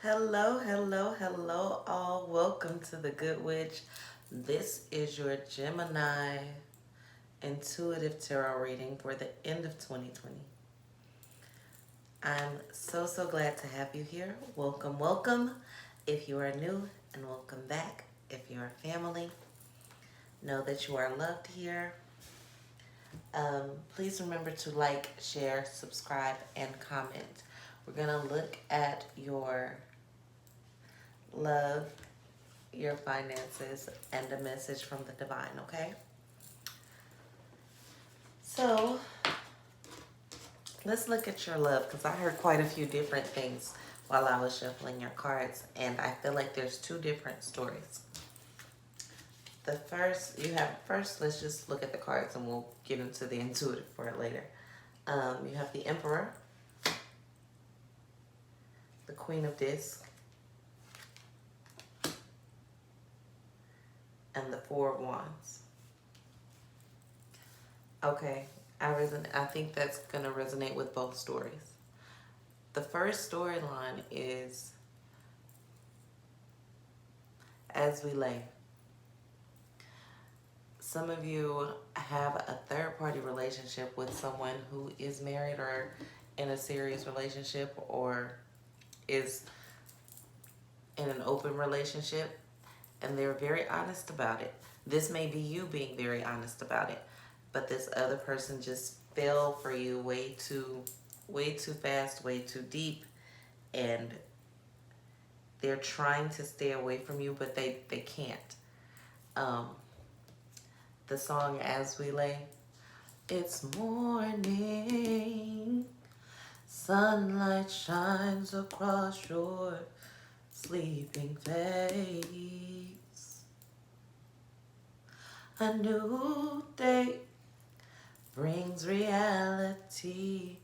Hello, hello, hello, all. Welcome to the Good Witch. This is your Gemini intuitive tarot reading for the end of 2020. I'm so glad to have you here. Welcome, welcome if you are new, and welcome back if you're a family. Know that you are loved here. Please remember to like, share, subscribe, and comment. We're going to look at your love, your finances, and a message from the divine, okay? So let's look at your love, because I heard quite a few different things while I was shuffling your cards, and I feel like there's two different stories. First, let's just look at the cards and we'll get into the intuitive for it later. You have the Emperor, the Queen of Discs, and the Four of Wands. Okay, I think that's going to resonate with both stories. The first storyline is as we lay. Some of you have a third-party relationship with someone who is married or in a serious relationship or is in an open relationship, and they're very honest about it. This may be you being very honest about it, but this other person just fell for you way too fast, way too deep, and they're trying to stay away from you, but they can't. The song As We Lay, it's morning, sunlight shines across your sleeping face. A new day brings reality,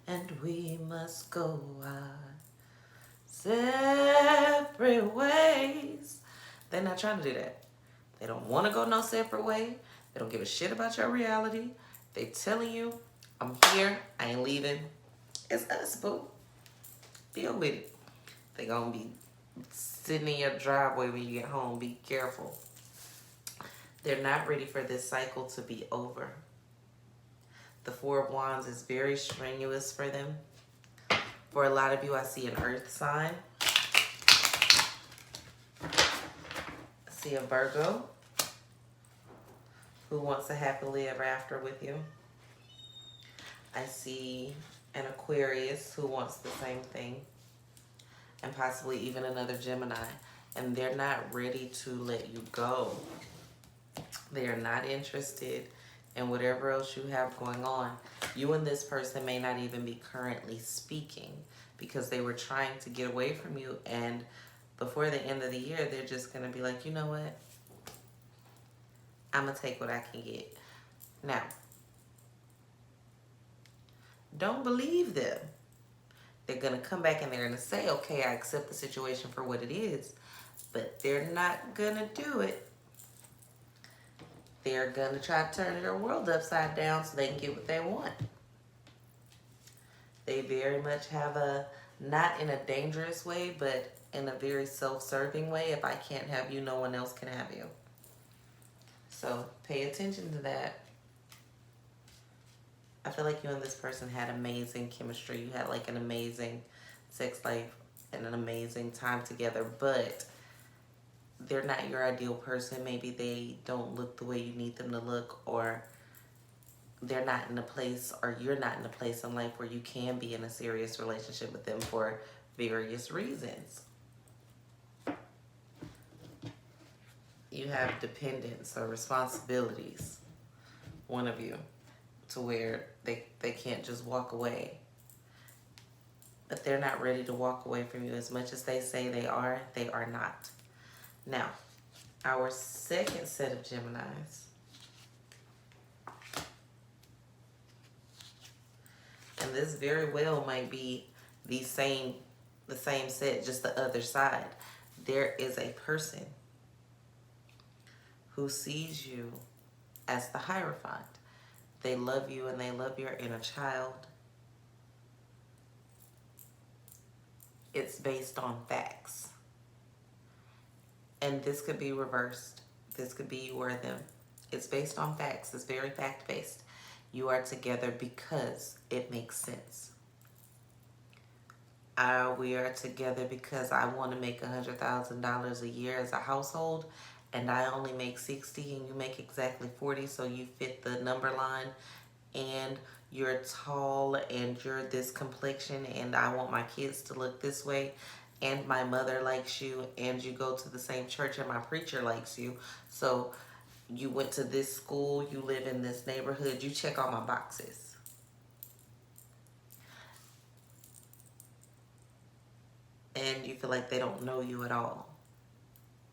and we must go our separate ways. They're not trying to do that. They don't want to go no separate way. They don't give a shit about your reality. They telling you, I'm here, I ain't leaving. It's us, boo. Deal with it. They gonna be sitting in your driveway when you get home. Be careful. They're not ready for this cycle to be over. The Four of Wands is very strenuous for them. For a lot of you, I see an earth sign. I see a Virgo who wants a happily ever after with you. I see an Aquarius who wants the same thing. And possibly even another Gemini. And they're not ready to let you go. They are not interested in whatever else you have going on. You and this person may not even be currently speaking because they were trying to get away from you, and before the end of the year, they're just going to be like, you know what? I'm going to take what I can get. Now, don't believe them. They're going to come back and they're going to say, okay, I accept the situation for what it is, but they're not going to do it. They're going to try to turn your world upside down so they can get what they want. They very much have not in a dangerous way, but in a very self-serving way. If I can't have you, no one else can have you. So pay attention to that. I feel like you and this person had amazing chemistry. You had like an amazing sex life and an amazing time together, but they're not your ideal person. Maybe they don't look the way you need them to look, or they're not in a place, or you're not in a place in life where you can be in a serious relationship with them for various reasons. You have dependence or responsibilities, one of you, to where they can't just walk away. But they're not ready to walk away from you. As much as they say they are not. Now, our second set of Geminis. And this very well might be the same set, just the other side. There is a person who sees you as the Hierophant. They love you and they love your inner child. it's based on facts. And this could be reversed. This could be you or them. It's based on facts. It's very fact-based. You are together because it makes sense. We are together because I want to make $100,000 a year as a household, and I only make 60 and you make exactly 40, so you fit the number line, and you're tall and you're this complexion, and I want my kids to look this way, and my mother likes you, and you go to the same church and my preacher likes you, so you went to this school, you live in this neighborhood, you check all my boxes. And you feel like they don't know you at all.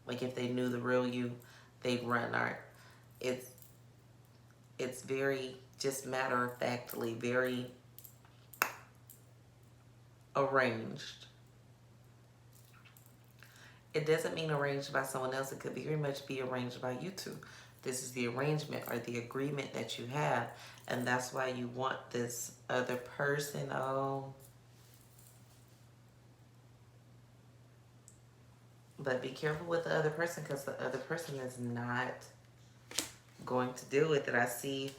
Like if they knew the real you, they'd run. Or it's very just matter of factly, very arranged. It doesn't mean arranged by someone else. It could very much be arranged by you two. This is the arrangement or the agreement that you have, and that's why you want this other person. Oh. But be careful with the other person, because the other person is not going to deal with it. I see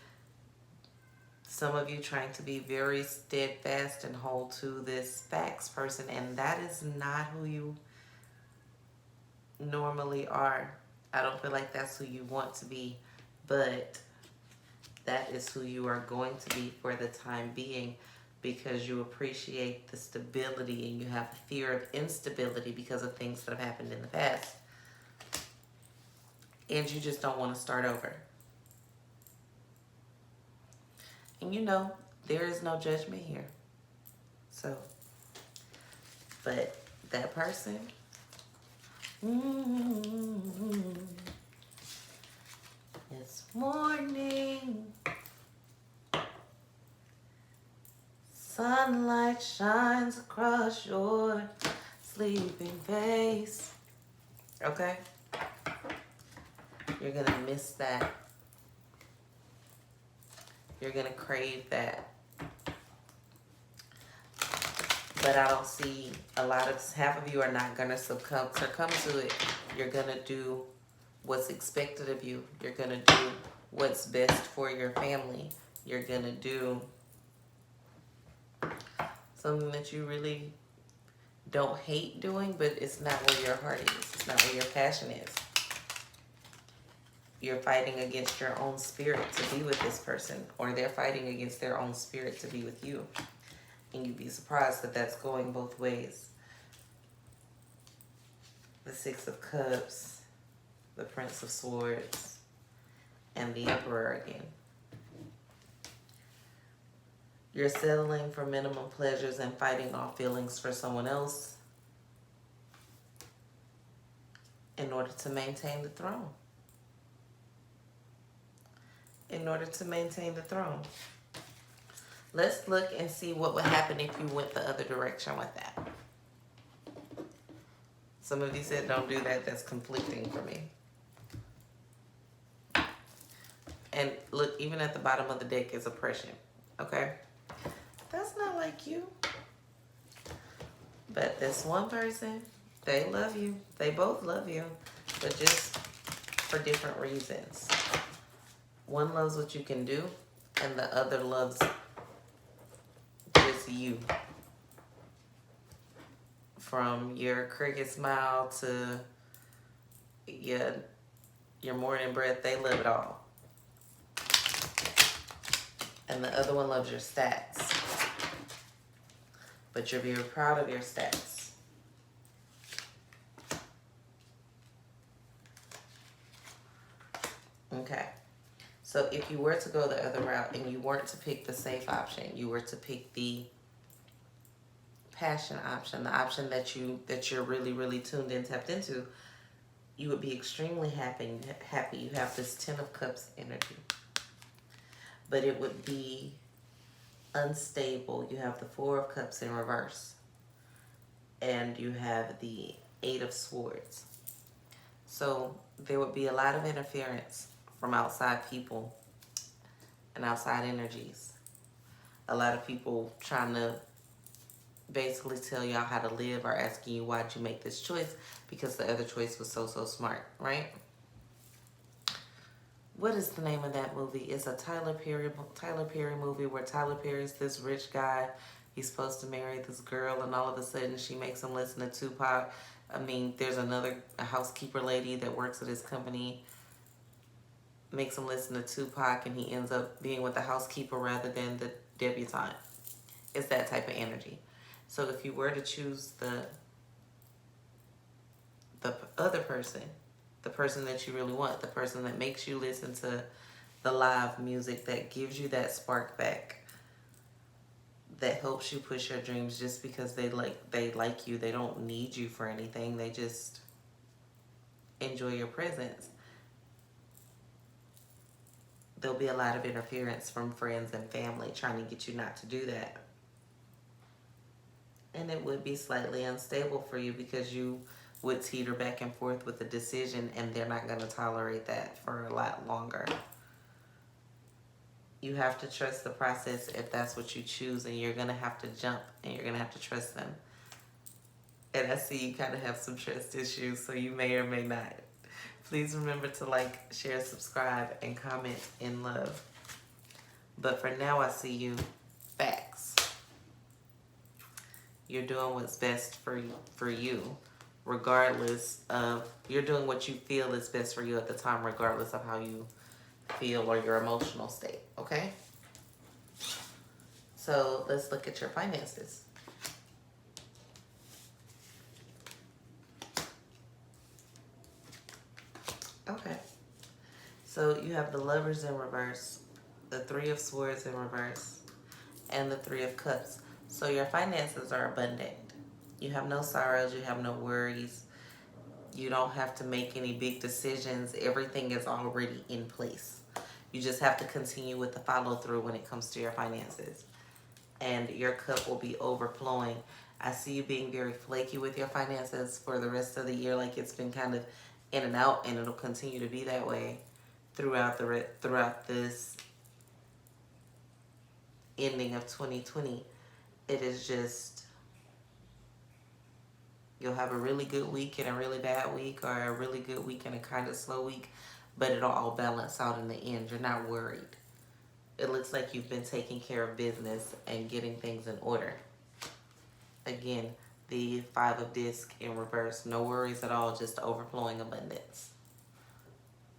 some of you trying to be very steadfast and hold to this facts person, and that is not who you normally are. I don't feel like that's who you want to be, but that is who you are going to be for the time being, because you appreciate the stability and you have a fear of instability because of things that have happened in the past. And you just don't want to start over. And you know, there is no judgment here. So, but that person, it's morning. Sunlight shines across your sleeping face. Okay? You're gonna miss that. You're gonna crave that. But I don't see half of you are not gonna succumb to it. You're gonna do what's expected of you. You're gonna do what's best for your family. You're gonna do something that you really don't hate doing, but it's not where your heart is. It's not where your passion is. You're fighting against your own spirit to be with this person, or they're fighting against their own spirit to be with you. And you'd be surprised that that's going both ways. The Six of Cups, the Prince of Swords, and the Emperor again. You're settling for minimum pleasures and fighting off feelings for someone else in order to maintain the throne. In order to maintain the throne. Let's look and see what would happen if you went the other direction with that. Some of you said don't do that. That's conflicting for me. And look, even at the bottom of the deck is oppression. Okay? That's not like you. But this one person, they love you. They both love you, but just for different reasons. One loves what you can do, and the other loves just you. From your cricket smile to your morning breath, they love it all. And the other one loves your stats. But you're very proud of your stats. Okay. So if you were to go the other route and you weren't to pick the safe option, you were to pick the passion option, the option that you're really, really tuned in, tapped into, you would be extremely happy. You have this 10 of Cups energy. But it would be unstable. You have the 4 of Cups in reverse. And you have the 8 of Swords. So there would be a lot of interference from outside people and outside energies. A lot of people trying to basically tell y'all how to live or asking you why'd you make this choice because the other choice was so smart, right? What is the name of that movie? It's a Tyler Perry movie where Tyler Perry's this rich guy. He's supposed to marry this girl, and all of a sudden she makes him listen to Tupac. I mean, there's a housekeeper lady that works at his company, makes him listen to Tupac, and he ends up being with the housekeeper rather than the debutante. It's that type of energy. So if you were to choose the other person, the person that you really want, the person that makes you listen to the live music that gives you that spark back, that helps you push your dreams just because they like you. They don't need you for anything. They just enjoy your presence. There'll be a lot of interference from friends and family trying to get you not to do that. And it would be slightly unstable for you because you would teeter back and forth with the decision, and they're not going to tolerate that for a lot longer. You have to trust the process if that's what you choose, and you're going to have to jump, and you're going to have to trust them. And I see you kind of have some trust issues, so you may or may not. Please remember to like, share, subscribe, and comment in love. But for now, I see you. Facts. You're doing what's best for you, regardless of, you're doing what you feel is best for you at the time, regardless of how you feel or your emotional state, okay? So let's look at your finances. Okay. So you have the Lovers in reverse, the Three of Swords in reverse, and the Three of Cups. So your finances are abundant. You have no sorrows, you have no worries. You don't have to make any big decisions. Everything is already in place. You just have to continue with the follow through when it comes to your finances. And your cup will be overflowing. I see you being very flaky with your finances for the rest of the year, like it's been kind of in and out, and it'll continue to be that way throughout this ending of 2020. It is just, you'll have a really good week and a really bad week, or a really good week and a kind of slow week, but it'll all balance out in the end. You're not worried. It looks like you've been taking care of business and getting things in order. Again, the Five of Discs in reverse. No worries at all, just overflowing abundance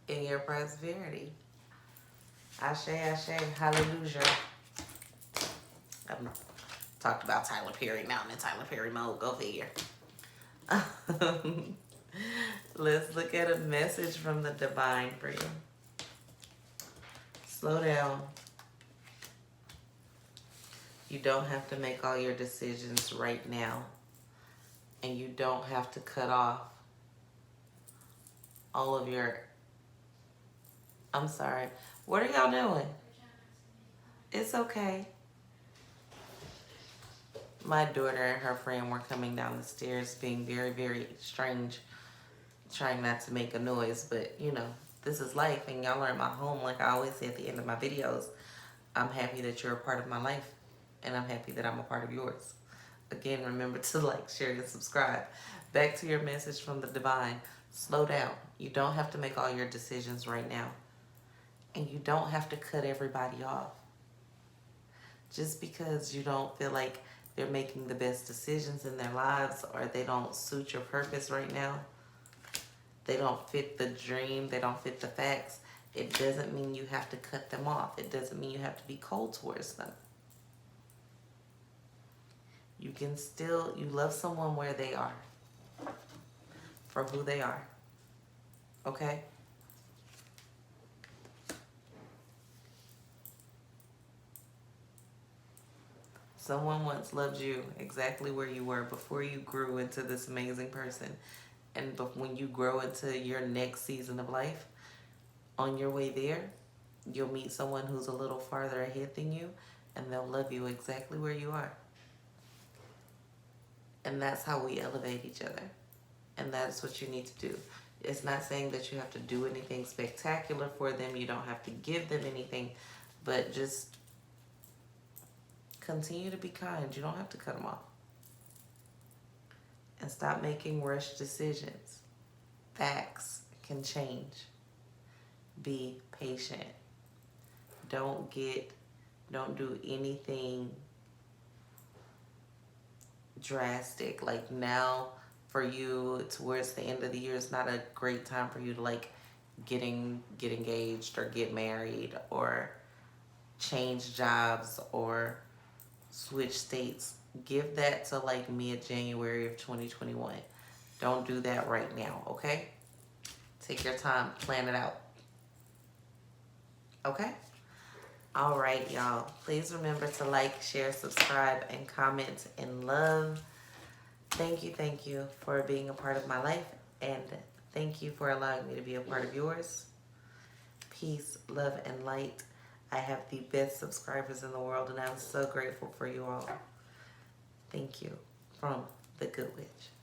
in your prosperity. Ashe, ashe, hallelujah. I've talked about Tyler Perry. Now I'm in Tyler Perry mode. Go figure. Let's look at a message from the divine for you. Slow down. You don't have to make all your decisions right now. And you don't have to cut off all of your... I'm sorry. What are y'all doing? It's okay. My daughter and her friend were coming down the stairs being very, very strange, trying not to make a noise, but you know, this is life, and y'all are in my home. Like I always say at the end of my videos, I'm happy that you're a part of my life, and I'm happy that I'm a part of yours. Again, remember to like, share, and subscribe. Back to your message from the divine. Slow down. You don't have to make all your decisions right now, and you don't have to cut everybody off. Just because you don't feel like they're making the best decisions in their lives, or they don't suit your purpose right now, they don't fit the dream, they don't fit the facts, it doesn't mean you have to cut them off. It doesn't mean you have to be cold towards them. You can still, you love someone where they are, for who they are, okay? Someone once loved you exactly where you were before you grew into this amazing person. And when you grow into your next season of life, on your way there, you'll meet someone who's a little farther ahead than you, and they'll love you exactly where you are. And that's how we elevate each other. And that's what you need to do. It's not saying that you have to do anything spectacular for them. You don't have to give them anything, but just continue to be kind. You don't have to cut them off. and stop making rushed decisions. Facts can change. Be patient. Don't do anything drastic. Like now for you, towards the end of the year, it's not a great time for you to like get engaged or get married or change jobs or switch states. Give that to like mid-January of 2021. Don't do that right now, okay? Take your time, plan it out. Okay? All right, y'all. Please remember to like, share, subscribe, and comment and love. Thank you for being a part of my life, and thank you for allowing me to be a part of yours. Peace, love, and light. I have the best subscribers in the world, and I'm so grateful for you all. Thank you from The Good Witch.